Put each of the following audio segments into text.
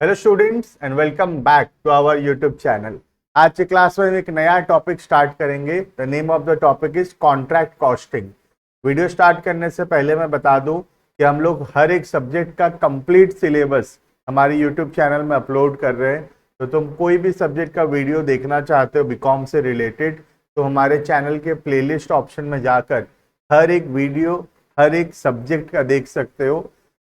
Hello students and welcome back to our YouTube channel. आज की class में हम एक नया टॉपिक स्टार्ट करेंगे। The name of the topic is contract costing. Video start करने से पहले मैं बता दूं कि हम लोग हर एक सब्जेक्ट का कंप्लीट सिलेबस हमारे यूट्यूब चैनल में अपलोड कर रहे हैं। तो तुम कोई भी सब्जेक्ट का वीडियो देखना चाहते हो बीकॉम से रिलेटेड, तो हमारे चैनल के प्लेलिस्ट ऑप्शन में जाकर हर एक वीडियो हर एक सब्जेक्ट का देख सकते हो।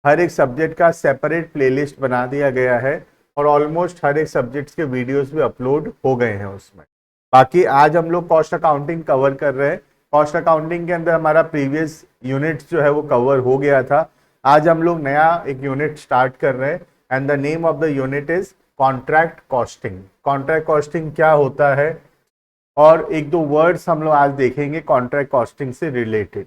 हर एक सब्जेक्ट का सेपरेट प्लेलिस्ट बना दिया गया है और ऑलमोस्ट हर एक सब्जेक्ट्स के वीडियोस भी अपलोड हो गए हैं उसमें। बाकी आज हम लोग कॉस्ट अकाउंटिंग कवर कर रहे हैं। कॉस्ट अकाउंटिंग के अंदर हमारा प्रीवियस यूनिट जो है वो कवर हो गया था। आज हम लोग नया एक यूनिट स्टार्ट कर रहे हैं and the name of the unit is contract costing. Contract costing क्या होता है और एक दो वर्ड्स हम लोग आज देखेंगे कॉन्ट्रैक्ट कॉस्टिंग से रिलेटेड।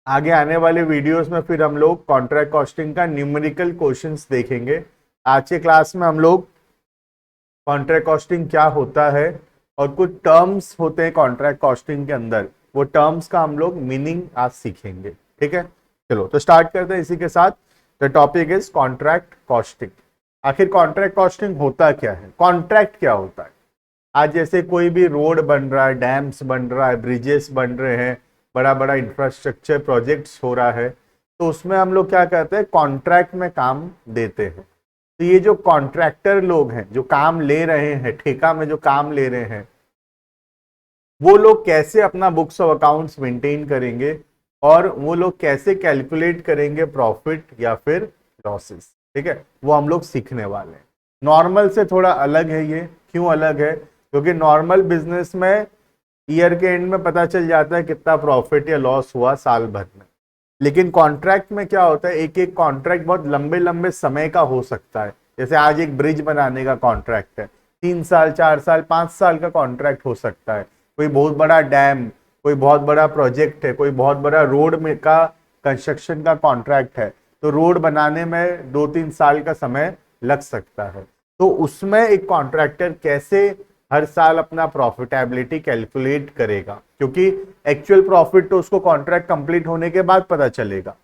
आगे आने वाले वीडियोस में फिर हम लोग कॉन्ट्रैक्ट कॉस्टिंग का न्यूमेरिकल क्वेश्चंस देखेंगे। आज के क्लास में हम लोग कॉन्ट्रैक्ट कॉस्टिंग क्या होता है और कुछ टर्म्स होते हैं कॉन्ट्रैक्ट कॉस्टिंग के अंदर, वो टर्म्स का हम लोग मीनिंग आज सीखेंगे। ठीक है, चलो तो स्टार्ट करते हैं इसी के साथ। The topic is contract costing. आखिर कॉन्ट्रैक्ट कॉस्टिंग होता क्या है, कॉन्ट्रैक्ट क्या होता है। आज जैसे कोई भी रोड बन रहा है, डैम्स बन रहा है, ब्रिजेस बन रहे हैं, बड़ा बड़ा इंफ्रास्ट्रक्चर प्रोजेक्ट्स हो रहा है, तो उसमें हम लोग क्या करते हैं, कॉन्ट्रैक्ट में काम देते हैं। तो ये जो कॉन्ट्रैक्टर लोग हैं जो काम ले रहे हैं, ठेका में जो काम ले रहे हैं, वो लोग कैसे अपना बुक्स ऑफ अकाउंट्स मेंटेन करेंगे और वो लोग कैसे कैलकुलेट करेंगे प्रॉफिट या फिर लॉसेस। ठीक है, वो हम लोग सीखने वाले हैं। नॉर्मल से थोड़ा अलग है ये। क्यों अलग है? क्योंकि नॉर्मल बिजनेस में ईयर के एंड में पता चल जाता है कितना प्रॉफिट या लॉस हुआ साल भर में। लेकिन कॉन्ट्रैक्ट में क्या होता है, एक एक कॉन्ट्रैक्ट बहुत लंबे लंबे समय का हो सकता है। जैसे आज एक ब्रिज बनाने का कॉन्ट्रैक्ट है, 3 साल 4 साल 5 साल का कॉन्ट्रैक्ट हो सकता है। कोई बहुत बड़ा डैम, कोई बहुत बड़ा प्रोजेक्ट है, कोई बहुत बड़ा रोड में का कंस्ट्रक्शन का कॉन्ट्रैक्ट है, तो रोड बनाने में 2-3 साल का समय लग सकता है। तो उसमें एक कॉन्ट्रैक्टर कैसे हर साल अपना प्रॉफिटेबिलिटी कैलकुलेट करेगा, क्योंकि एक्चुअल प्रॉफिट तो उसको कॉन्ट्रैक्ट कंप्लीट होने के बाद पता चलेगा।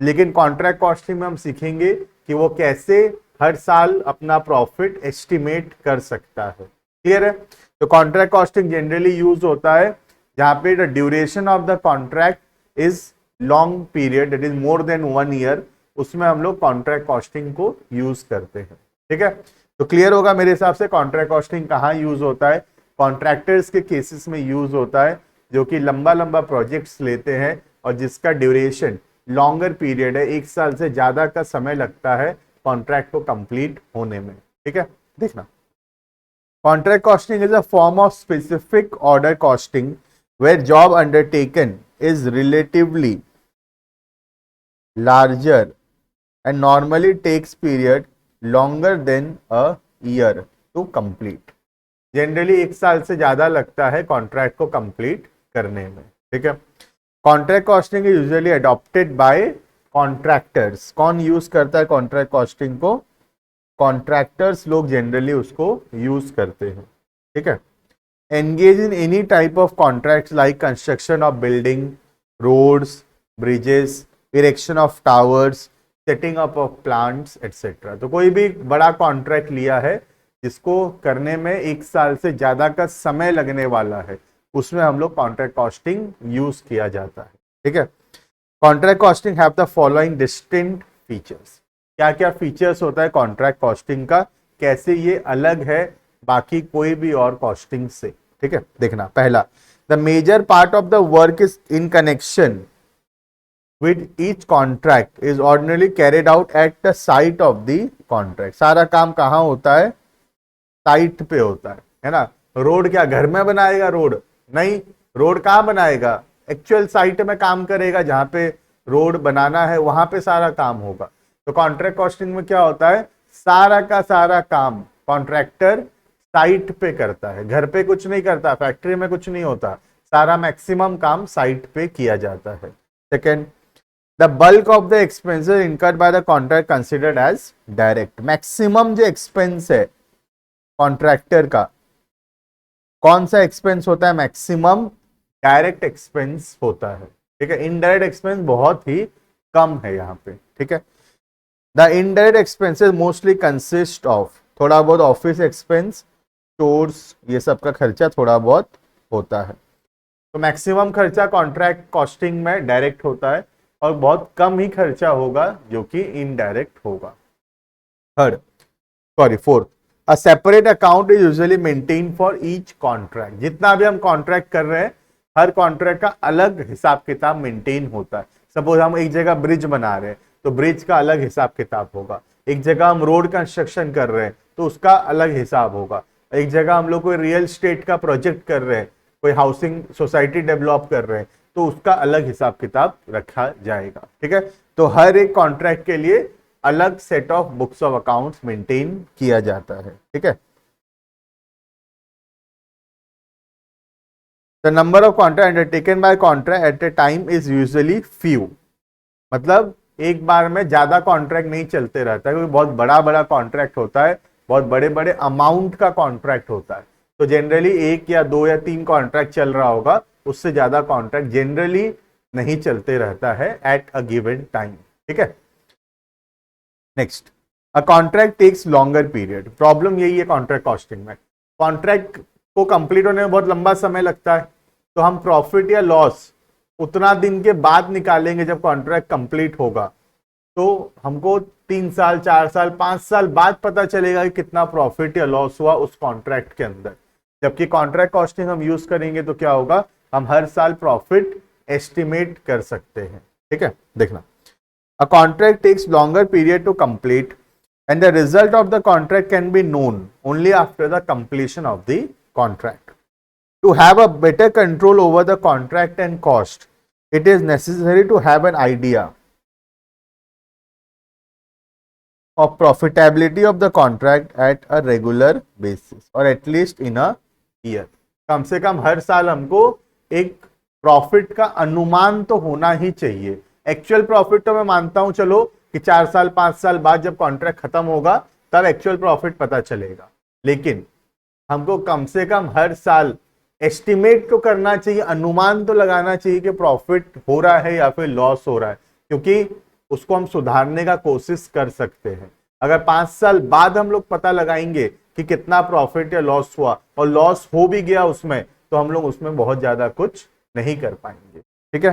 लेकिन कॉन्ट्रैक्ट कॉस्टिंग में हम सीखेंगे कि वो कैसे हर साल अपना प्रॉफिट एस्टिमेट कर सकता है। क्लियर है? तो कॉन्ट्रैक्ट कॉस्टिंग जनरली यूज होता है जहां पे the duration of the contract is long period, that is more than 1 year. उसमें हम लोग कॉन्ट्रैक्ट कॉस्टिंग को यूज करते हैं। ठीक है, तो क्लियर होगा मेरे हिसाब से कॉन्ट्रैक्ट कॉस्टिंग कहाँ यूज होता है। कॉन्ट्रैक्टर्स के केसेस में यूज होता है जो कि लंबा लंबा प्रोजेक्ट्स लेते हैं और जिसका ड्यूरेशन लॉन्गर पीरियड है, 1 साल से ज्यादा का समय लगता है कॉन्ट्रैक्ट को कंप्लीट होने में। ठीक है, देखना, contract costing is a form of specific order costing where job undertaken is relatively larger and normally takes period longer than a year to complete। Generally 1 साल से ज्यादा लगता है कॉन्ट्रैक्ट को कंप्लीट करने में। ठीक है, contract costing is usually adopted by contractors. कौन यूज करता है कॉन्ट्रैक्ट कॉस्टिंग को? कॉन्ट्रैक्टर्स लोग जनरली उसको यूज करते हैं। ठीक है, engage in any type of contract like construction of building, roads, bridges, erection of towers, setting up of plants etcetera. तो कोई भी बड़ा कॉन्ट्रैक्ट लिया है जिसको करने में 1 साल से ज्यादा का समय लगने वाला है, उसमें हम लोग कॉन्ट्रैक्ट कॉस्टिंग यूज किया जाता है। ठीक है, contract costing have the following distinct features. क्या क्या फीचर्स होता है कॉन्ट्रैक्ट कॉस्टिंग का, कैसे ये अलग है बाकी कोई भी और कॉस्टिंग से। ठीक है, देखना, पहला, the major part of the work is in connection with each contract is ordinarily carried out at the site of the contract। सारा काम कहाँ होता है? साइट पे होता है ना। रोड क्या घर में बनाएगा? रोड नहीं, रोड कहाँ बनाएगा? एक्चुअल साइट में काम करेगा, जहां पे रोड बनाना है वहां पे सारा काम होगा। तो कॉन्ट्रैक्ट कॉस्टिंग में क्या होता है, सारा का सारा काम कॉन्ट्रैक्टर साइट पे करता है, घर पे कुछ नहीं करता, फैक्ट्री में कुछ नहीं होता, सारा मैक्सिमम काम साइट पे किया जाता है। Second, the bulk of the expenses incurred by the contract considered as direct। Maximum जो एक्सपेंस है कॉन्ट्रैक्टर का, कौन सा एक्सपेंस होता है? मैक्सिमम डायरेक्ट एक्सपेंस होता है। ठीक है, इनडायरेक्ट एक्सपेंस बहुत ही कम है यहाँ पे। ठीक है, the indirect expenses mostly consist of, थोड़ा बहुत ऑफिस एक्सपेंस, स्टोर्स, ये सब का खर्चा थोड़ा बहुत होता है। तो मैक्सिमम खर्चा कॉन्ट्रैक्ट कॉस्टिंग में डायरेक्ट होता है और बहुत कम ही खर्चा होगा जो कि इनडायरेक्ट होगा। Fourth, a separate account is usually maintain for each contract. जितना भी हम कॉन्ट्रैक्ट कर रहे हैं, हर कॉन्ट्रैक्ट का अलग हिसाब किताब मेंटेन होता है। सपोज हम एक जगह ब्रिज बना रहे हैं तो ब्रिज का अलग हिसाब किताब होगा। एक जगह हम रोड कंस्ट्रक्शन कर रहे हैं तो उसका अलग हिसाब होगा। एक जगह हम लोग कोई रियल स्टेट का प्रोजेक्ट कर रहे हैं, कोई हाउसिंग सोसाइटी डेवलप कर रहे हैं तो उसका अलग हिसाब किताब रखा जाएगा। ठीक है, तो हर एक कॉन्ट्रैक्ट के लिए अलग set of books of accounts maintain किया जाता है। ठीक है, the number of contract undertaken by contract at A time is usually few. मतलब एक बार में ज्यादा कॉन्ट्रैक्ट नहीं चलते रहता है, क्योंकि बहुत बड़ा बड़ा कॉन्ट्रैक्ट होता है, बहुत बड़े बड़े अमाउंट का कॉन्ट्रैक्ट होता है। तो जनरली एक या दो या तीन कॉन्ट्रैक्ट चल रहा होगा, उससे ज्यादा कॉन्ट्रैक्ट जनरली नहीं चलते रहता है एट अ गिवन टाइम। ठीक है, next, a contract takes longer period. Problem यही है कॉन्ट्रैक्ट कॉस्टिंग में, कॉन्ट्रैक्ट को कंप्लीट होने में बहुत लंबा समय लगता है। तो हम प्रॉफिट या लॉस उतना दिन के बाद निकालेंगे जब कॉन्ट्रैक्ट कंप्लीट होगा। तो हमको 3 साल 4 साल 5 साल बाद पता चलेगा कि कितना प्रॉफिट या लॉस हुआ उस कॉन्ट्रैक्ट के अंदर। जबकि कॉन्ट्रैक्ट कॉस्टिंग हम यूज करेंगे तो क्या होगा, हम हर साल प्रॉफिट एस्टिमेट कर सकते हैं। ठीक है, देखना, a contract takes longer period to complete and the result of the contract can be known only after the completion of the contract. To have a better control over the contract and cost, it is necessary to have an idea of profitability of the contract at a regular basis or at least in a year. कम से कम हर साल हमको एक profit का अनुमान तो होना ही चाहिए। Actual profit तो मैं मानता हूं चलो कि 4 साल 5 साल बाद जब कॉन्ट्रैक्ट खत्म होगा तब एक्चुअल प्रॉफिट पता चलेगा, लेकिन हमको कम से कम हर साल एस्टिमेट तो करना चाहिए, अनुमान तो लगाना चाहिए कि प्रॉफिट हो रहा है या फिर लॉस हो रहा है, क्योंकि उसको हम सुधारने का कोशिश कर सकते हैं। अगर 5 साल बाद हम लोग पता लगाएंगे कि कितना प्रॉफिट या लॉस हुआ और लॉस हो भी गया उसमें, तो हम लोग उसमें बहुत ज्यादा कुछ नहीं कर पाएंगे। ठीक है,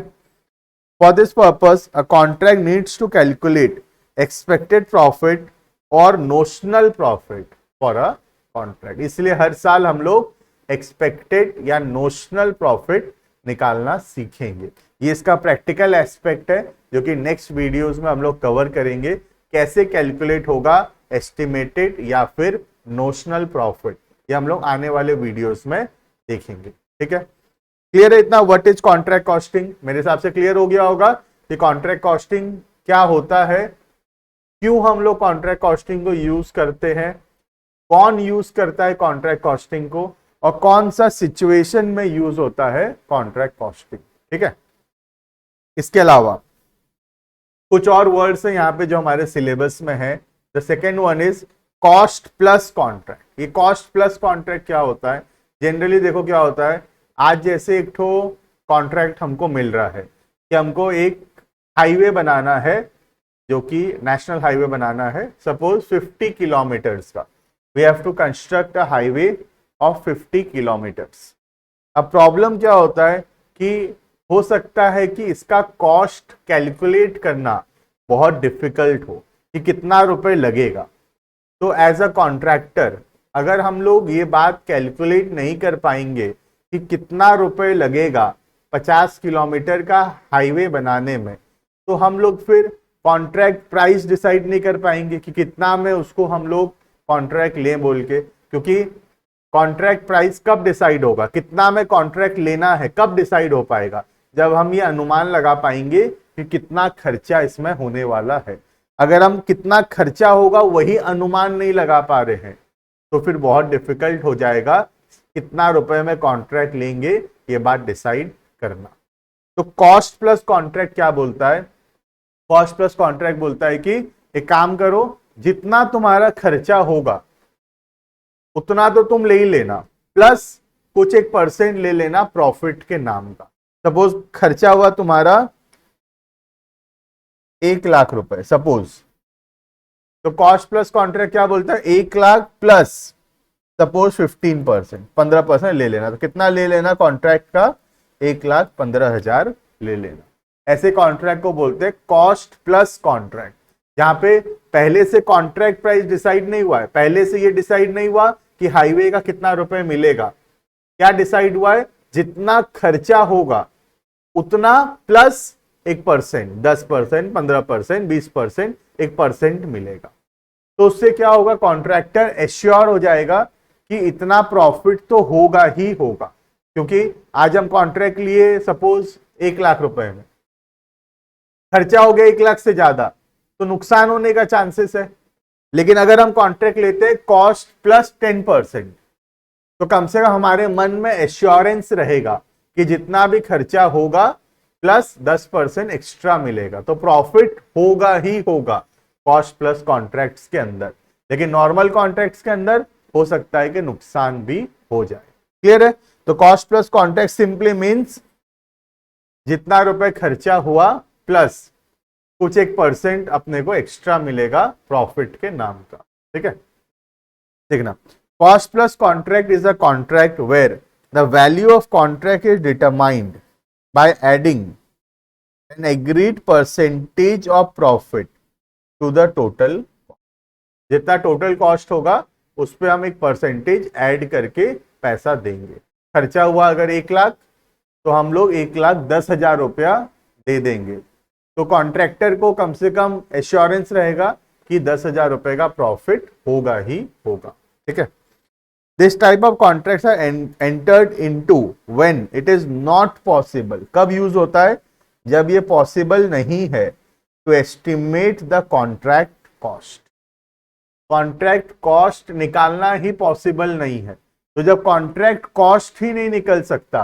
for this purpose a contract needs to calculate expected profit और notional profit for a contract. इसलिए हर साल हम लोग एक्सपेक्टेड या नोशनल प्रॉफिट निकालना सीखेंगे। ये इसका प्रैक्टिकल एस्पेक्ट है जो कि नेक्स्ट वीडियोस में हम लोग कवर करेंगे, कैसे कैलकुलेट होगा एस्टिमेटेड या फिर नोशनल प्रॉफिट, ये हम लोग आने वाले वीडियोस में देखेंगे। ठीक है, क्लियर है इतना? What is contract costing? मेरे हिसाब से क्लियर हो गया होगा कि कॉन्ट्रैक्ट कॉस्टिंग क्या होता है, क्यों हम लोग कॉन्ट्रैक्ट कॉस्टिंग को यूज करते हैं, कौन यूज करता है कॉन्ट्रैक्ट कॉस्टिंग को, और कौन सा सिचुएशन में यूज होता है कॉन्ट्रैक्ट कॉस्टिंग। ठीक है, इसके अलावा कुछ और वर्ड्स हैं यहाँ पे जो हमारे सिलेबस में है। The second one is cost plus contract. ये कॉस्ट प्लस कॉन्ट्रैक्ट क्या होता है? जनरली देखो क्या होता है, आज जैसे एक ठो कॉन्ट्रैक्ट हमको मिल रहा है कि हमको एक हाईवे बनाना है, जो कि नेशनल हाईवे बनाना है, सपोज 50 किलोमीटर्स का। We have to construct a highway of 50 kilometres. अब प्रॉब्लम क्या होता है कि हो सकता है कि इसका कॉस्ट कैलकुलेट करना बहुत डिफिकल्ट हो कि कितना रुपए लगेगा। तो एज अ कॉन्ट्रैक्टर अगर हम लोग ये बात कैलकुलेट नहीं कर पाएंगे कि कितना रुपए लगेगा 50 किलोमीटर का हाईवे बनाने में, तो हम लोग फिर कॉन्ट्रैक्ट प्राइस डिसाइड नहीं कर पाएंगे कि कितना में उसको हम लोग कॉन्ट्रैक्ट लें बोल के। क्योंकि कॉन्ट्रैक्ट प्राइस कब डिसाइड होगा, कितना में कॉन्ट्रैक्ट लेना है, कब डिसाइड हो पाएगा? जब हम ये अनुमान लगा पाएंगे कि कितना खर्चा इसमें होने वाला है। अगर हम कितना खर्चा होगा वही अनुमान नहीं लगा पा रहे हैं तो फिर बहुत डिफिकल्ट हो जाएगा कितना रुपए में कॉन्ट्रैक्ट लेंगे ये बात डिसाइड करना। तो कॉस्ट प्लस कॉन्ट्रैक्ट क्या बोलता है? कॉस्ट प्लस कॉन्ट्रैक्ट बोलता है कि एक काम करो, जितना तुम्हारा खर्चा होगा उतना तो तुम ले ही लेना, प्लस कुछ एक परसेंट ले लेना प्रॉफिट के नाम का। सपोज खर्चा हुआ तुम्हारा 1 लाख रुपए, सपोज तो कॉस्ट प्लस कॉन्ट्रैक्ट क्या बोलता है, 1,00,000 प्लस सपोज 15%, 15% ले लेना। तो कितना ले लेना कॉन्ट्रैक्ट का, 1,15,000 ले लेना। ऐसे कॉन्ट्रैक्ट को बोलते हैं कॉस्ट प्लस कॉन्ट्रैक्ट, जहां पे पहले से कॉन्ट्रैक्ट प्राइस डिसाइड नहीं हुआ है, पहले से ये डिसाइड नहीं हुआ कि हाईवे का कितना रुपए मिलेगा। क्या डिसाइड हुआ है, जितना खर्चा होगा उतना प्लस 1%, 10%, 15%, 20%, 1% मिलेगा। तो उससे क्या होगा, कॉन्ट्रैक्टर एश्योर हो जाएगा कि इतना प्रॉफिट तो होगा ही होगा, क्योंकि आज हम कॉन्ट्रैक्ट लिए सपोज 1,00,000 रुपए में, खर्चा हो गया 1,00,000 से ज्यादा, तो नुकसान होने का चांसेस है। लेकिन अगर हम कॉन्ट्रैक्ट लेते हैं कॉस्ट प्लस 10%, तो कम से कम हमारे मन में एश्योरेंस रहेगा कि जितना भी खर्चा होगा प्लस 10% एक्स्ट्रा मिलेगा, तो प्रॉफिट होगा ही होगा कॉस्ट प्लस कॉन्ट्रैक्ट्स के अंदर। लेकिन नॉर्मल कॉन्ट्रैक्ट्स के अंदर हो सकता है कि नुकसान भी हो जाए। क्लियर है? तो cost plus contract simply means जितना रुपए खर्चा हुआ प्लस कुछ 1% अपने को एक्स्ट्रा मिलेगा प्रॉफिट के नाम का। ठीक है, देखना, cost plus contract is a contract where the value of contract is determined by adding an agreed percentage of profit to the total. जितना टोटल कॉस्ट होगा उस पर हम एक परसेंटेज ऐड करके पैसा देंगे। खर्चा हुआ अगर 1,00,000, तो हम लोग 1,10,000 रुपया दे देंगे। तो कॉन्ट्रैक्टर को कम से कम एश्योरेंस रहेगा कि 10,000 रुपए का प्रॉफिट होगा ही होगा। ठीक है, this type of contracts are entered into when it is not possible. कब यूज होता है, जब ये पॉसिबल नहीं है to estimate the contract cost. Contract cost निकालना ही पॉसिबल नहीं है, तो जब कॉन्ट्रैक्ट कॉस्ट ही नहीं निकल सकता,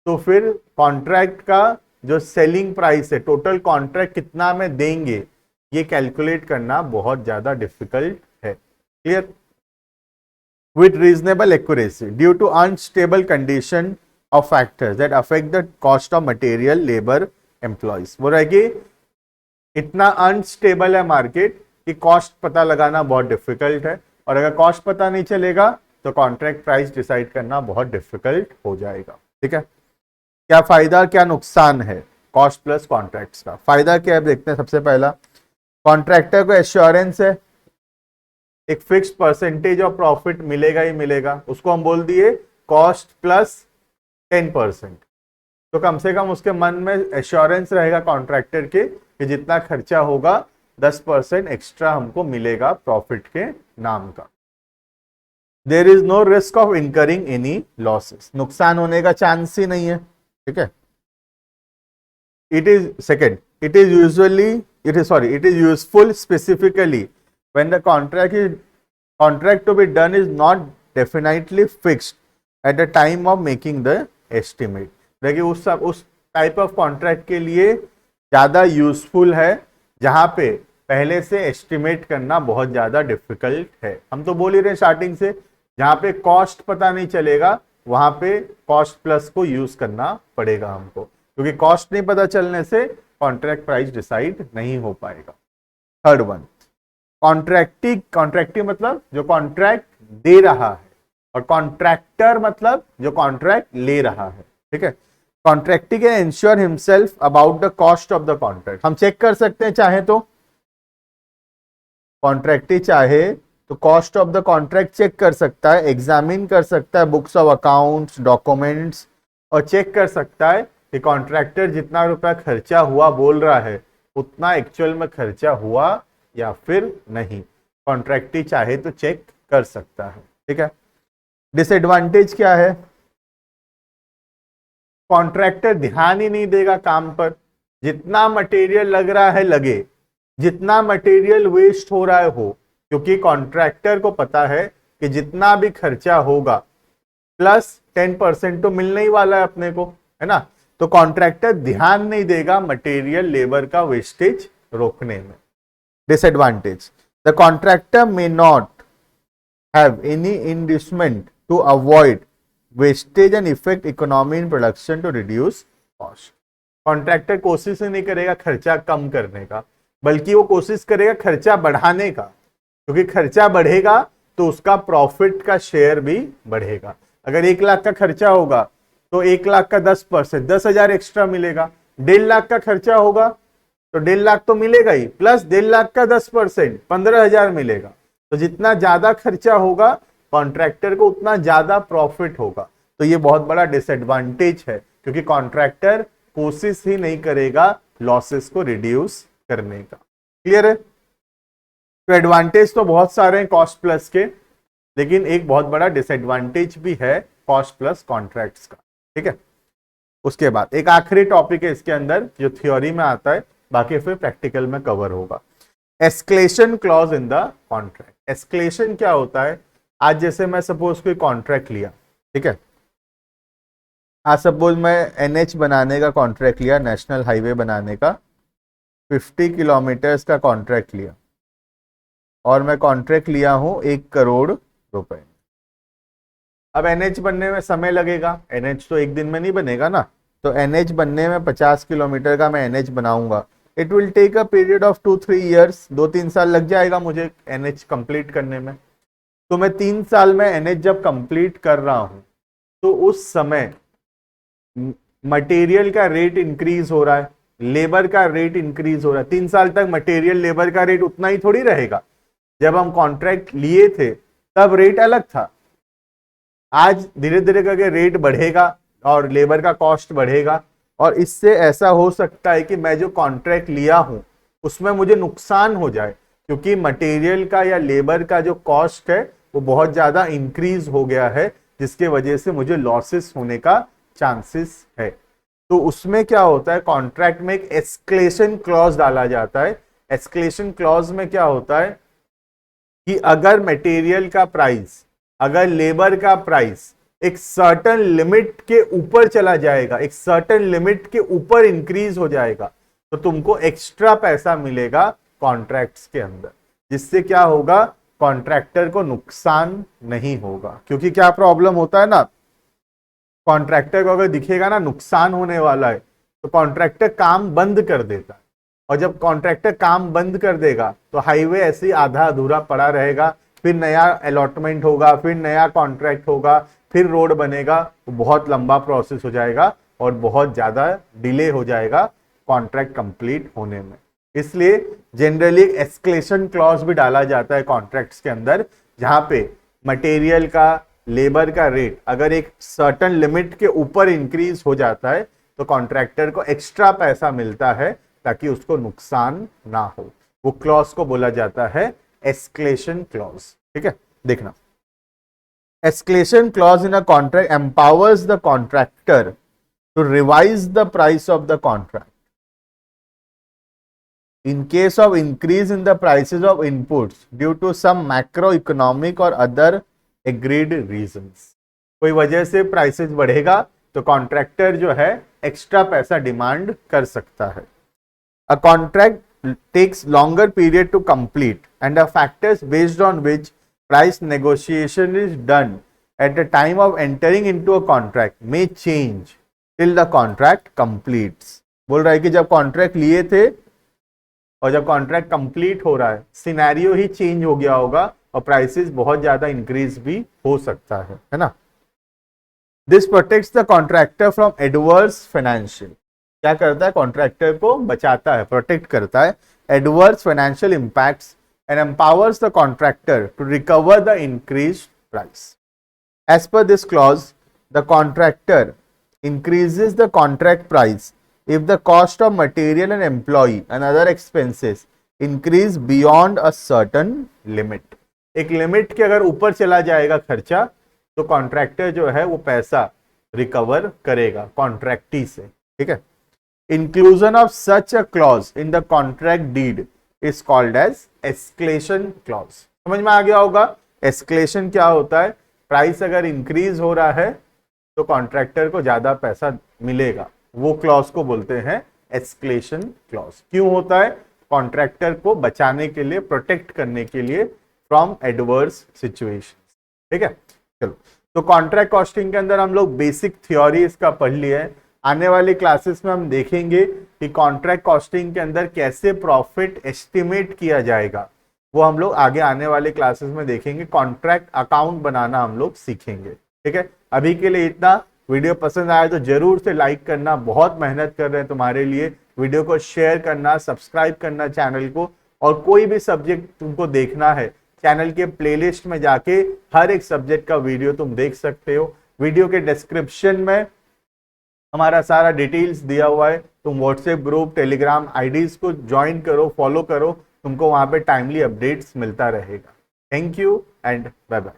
तो फिर कॉन्ट्रैक्ट का जो सेलिंग प्राइस है, टोटल कॉन्ट्रैक्ट कितना में देंगे, ये कैलकुलेट करना बहुत ज्यादा डिफिकल्ट है। Clear? With reasonable accuracy due to unstable condition of factors that affect the cost of material, labour, employees. बोल रहा है कि इतना अनस्टेबल है मार्केट कि कॉस्ट पता लगाना बहुत डिफिकल्ट है, और अगर कॉस्ट पता नहीं चलेगा तो कॉन्ट्रैक्ट प्राइस डिसाइड करना बहुत डिफिकल्ट हो जाएगा। ठीक है, क्या फायदा क्या नुकसान है कॉस्ट प्लस कॉन्ट्रैक्ट्स का? फायदा क्या है देखते हैं। सबसे पहला, कॉन्ट्रैक्टर को एश्योरेंस है, एक फिक्स परसेंटेज ऑफ प्रॉफिट मिलेगा ही मिलेगा। उसको हम बोल दिए कॉस्ट प्लस 10%, तो कम से कम उसके मन में एश्योरेंस रहेगा कॉन्ट्रैक्टर के कि जितना खर्चा होगा 10% एक्स्ट्रा हमको मिलेगा प्रॉफिट के नाम का। There is no risk of incurring any losses, नुकसान होने का चांस ही नहीं है। ठीक है, it is second, it is useful specifically when the contract to be done is not definitely fixed at the time of making the estimate। देखिए उस टाइप ऑफ कॉन्ट्रैक्ट के लिए ज्यादा यूजफुल है जहां पे पहले से एस्टिमेट करना बहुत ज्यादा डिफिकल्ट है। हम तो बोल ही रहे स्टार्टिंग से, जहां पे कॉस्ट पता नहीं चलेगा वहां पे कॉस्ट प्लस को यूज करना पड़ेगा हमको, क्योंकि कॉस्ट नहीं पता चलने से कॉन्ट्रैक्ट प्राइस डिसाइड नहीं हो पाएगा। थर्ड वन, कॉन्ट्रैक्टिव मतलब जो कॉन्ट्रैक्ट दे रहा है, और कॉन्ट्रैक्टर मतलब जो कॉन्ट्रैक्ट ले रहा है। ठीक है, contractee can ensure himself about the cost of the contract. हम चेक कर सकते हैं चाहे तो, कॉन्ट्रैक्टी चाहे तो cost of the contract check कर सकता है, एग्जामिन कर सकता है बुक्स ऑफ अकाउंट्स, डॉक्यूमेंट्स, और चेक कर सकता है कि कॉन्ट्रैक्टर जितना रुपया खर्चा हुआ बोल रहा है उतना एक्चुअल में खर्चा हुआ या फिर नहीं। कॉन्ट्रैक्टी चाहे तो चेक कर सकता है। ठीक है, डिसएडवांटेज क्या है, कॉन्ट्रैक्टर ध्यान ही नहीं देगा काम पर। जितना मटेरियल लग रहा है लगे, जितना मटेरियल वेस्ट हो रहा है हो, क्योंकि कॉन्ट्रैक्टर को पता है कि जितना भी खर्चा होगा प्लस 10% तो मिलने ही वाला है अपने को, है ना। तो कॉन्ट्रैक्टर ध्यान नहीं देगा मटेरियल, लेबर का वेस्टेज रोकने में। Disadvantage, the contractor may not have any inducement to avoid wastage and effect economy in production to reduce cost। Contractor कोशिश ही नहीं करेगा खर्चा कम करने का, बल्कि वो कोशिश करेगा खर्चा बढ़ाने का, क्योंकि खर्चा बढ़ेगा तो उसका प्रॉफिट का शेयर भी बढ़ेगा। अगर 1 लाख का खर्चा होगा तो 1 लाख का 10%, 10,000 एक्स्ट्रा मिलेगा। 1.5 लाख का खर्चा होगा तो 1.5 लाख तो मिलेगा ही, प्लस 1.5 लाख का 10%, 15,000 मिलेगा। तो जितना ज्यादा खर्चा होगा कॉन्ट्रैक्टर को उतना ज्यादा प्रॉफिट होगा। तो ये बहुत बड़ा डिसएडवांटेज है, क्योंकि कॉन्ट्रैक्टर कोशिश ही नहीं करेगा लॉसेस को रिड्यूस करने का। क्लियर है? तो एडवांटेज तो बहुत सारे हैं कॉस्ट प्लस के, लेकिन एक बहुत बड़ा डिसएडवांटेज भी है कॉस्ट प्लस कॉन्ट्रैक्ट्स का। ठीक है, उसके बाद एक आखिरी टॉपिक है इसके अंदर जो थ्योरी में आता है, बाकी फिर प्रैक्टिकल में कवर होगा। Escalation clause in the contract. Escalation क्या होता है? आज जैसे मैं सपोज कोई कॉन्ट्रैक्ट लिया, ठीक है, आज सपोज मैं एनएच बनाने का कॉन्ट्रैक्ट लिया, नेशनल हाईवे बनाने का 50 किलोमीटर्स का कॉन्ट्रैक्ट लिया, और मैं कॉन्ट्रैक्ट लिया हूं 1 करोड़ रुपए। अब एनएच बनने में समय लगेगा, एनएच तो एक दिन में नहीं बनेगा ना, तो एनएच बनने में 50 किलोमीटर का मैं एनएच बनाऊंगा। It will take a period of 2-3 years, 2-3 साल लग जाएगा मुझे एनएच कंप्लीट करने में। तो मैं 3 साल में एनएच जब कंप्लीट कर रहा हूं तो उस समय मटेरियल का रेट इंक्रीज हो रहा है, लेबर का रेट इंक्रीज हो रहा है। 3 साल तक मटेरियल लेबर का रेट उतना ही थोड़ी रहेगा। जब हम कॉन्ट्रैक्ट लिए थे तब रेट अलग था, आज धीरे धीरे करके रेट बढ़ेगा और लेबर का कॉस्ट बढ़ेगा, और इससे ऐसा हो सकता है कि मैं जो कॉन्ट्रैक्ट लिया हूं उसमें मुझे नुकसान हो जाए, क्योंकि मटेरियल का या लेबर का जो कॉस्ट है वो बहुत ज्यादा इंक्रीज हो गया है, जिसके वजह से मुझे लॉसेस होने का चांसेस है। तो उसमें क्या होता है, कॉन्ट्रैक्ट में एक एस्केलेशन क्लॉज डाला जाता है। एस्केलेशन क्लॉज में क्या होता है कि अगर मटेरियल का प्राइस, अगर लेबर का प्राइस एक सर्टेन लिमिट के ऊपर चला जाएगा, एक सर्टेन लिमिट के ऊपर इंक्रीज हो जाएगा, तो तुमको एक्स्ट्रा पैसा मिलेगा कॉन्ट्रैक्ट्स के अंदर, जिससे क्या होगा, कॉन्ट्रैक्टर को नुकसान नहीं होगा। क्योंकि क्या प्रॉब्लम होता है ना, कॉन्ट्रैक्टर को अगर दिखेगा ना नुकसान होने वाला है तो कॉन्ट्रैक्टर काम बंद कर देता है, और जब कॉन्ट्रैक्टर काम बंद कर देगा तो हाईवे ऐसे ही आधा अधूरा पड़ा रहेगा, फिर नया अलॉटमेंट होगा, फिर नया कॉन्ट्रैक्ट होगा, फिर रोड बनेगा, तो बहुत लंबा प्रोसेस हो जाएगा और बहुत ज्यादा डिले हो जाएगा कॉन्ट्रैक्ट कंप्लीट होने में। इसलिए जनरली एस्केलेशन क्लॉज भी डाला जाता है कॉन्ट्रैक्ट्स के अंदर, जहां पे मटेरियल का, लेबर का रेट अगर एक सर्टेन लिमिट के ऊपर इंक्रीज हो जाता है तो कॉन्ट्रैक्टर को एक्स्ट्रा पैसा मिलता है ताकि उसको नुकसान ना हो। वो क्लॉज को बोला जाता है एस्केलेशन क्लॉज। ठीक है, देखना, escalation clause in a contract empowers the contractor to revise the price of the contract in case of increase in the prices of inputs due to some macroeconomic or other agreed reasons। कोई वजह से prices बढ़ेगा तो contractor जो है extra पैसा demand कर सकता है। A contract takes longer period to complete and the factors based on which price negotiation is done at the time of entering into a contract may change till the contract completes। बोल रहा है कि जब contract लिए थे और जब contract complete हो रहा है, सिनेरियो ही चेंज हो गया होगा और प्राइसेस बहुत ज्यादा इंक्रीज भी हो सकता है ना। This protects the contractor from adverse financial, क्या करता है, कॉन्ट्रैक्टर को बचाता है, प्रोटेक्ट करता है adverse financial impacts and empowers the contractor to recover the increased price. As per this clause the contractor increases the contract price if the cost of material and employee and other expenses increase beyond a certain limit। एक limit के अगर ऊपर चला जाएगा खर्चा तो contractor जो है वो पैसा रिकवर करेगा कॉन्ट्रैक्टी से। ठीक है, inclusion of such a clause in the contract deed is called as escalation clause. समझ में आ गया होगा एस्केलेशन क्या होता है, प्राइस अगर इंक्रीज हो रहा है तो कॉन्ट्रैक्टर को ज्यादा पैसा मिलेगा, वो क्लॉज को बोलते हैं एस्केलेशन क्लॉज। क्यों होता है, कॉन्ट्रैक्टर को बचाने के लिए, प्रोटेक्ट करने के लिए फ्रॉम एडवर्स सिचुएशन। ठीक है, चलो, तो कॉन्ट्रैक्ट कॉस्टिंग के अंदर हम लोग बेसिक थ्योरी इसका पढ़ लिए हैं। आने वाली क्लासेस में हम देखेंगे कि कॉन्ट्रैक्ट कॉस्टिंग के अंदर कैसे प्रॉफिट एस्टिमेट किया जाएगा, वो हम लोग आगे आने वाले क्लासेस में देखेंगे। कॉन्ट्रैक्ट अकाउंट बनाना हम लोग सीखेंगे। ठीक है, अभी के लिए इतना। वीडियो पसंद आया तो जरूर से लाइक करना, बहुत मेहनत कर रहे हैं तुम्हारे लिए। वीडियो को शेयर करना, सब्सक्राइब करना चैनल को, और कोई भी सब्जेक्ट तुमको देखना है चैनल के प्लेलिस्ट में जाके हर एक सब्जेक्ट का वीडियो तुम देख सकते हो। वीडियो के डिस्क्रिप्शन में हमारा सारा डिटेल्स दिया हुआ है, तुम व्हाट्सएप ग्रुप, टेलीग्राम आईडीज को ज्वाइन करो, फॉलो करो, तुमको वहां पे टाइमली अपडेट्स मिलता रहेगा। Thank you and bye bye.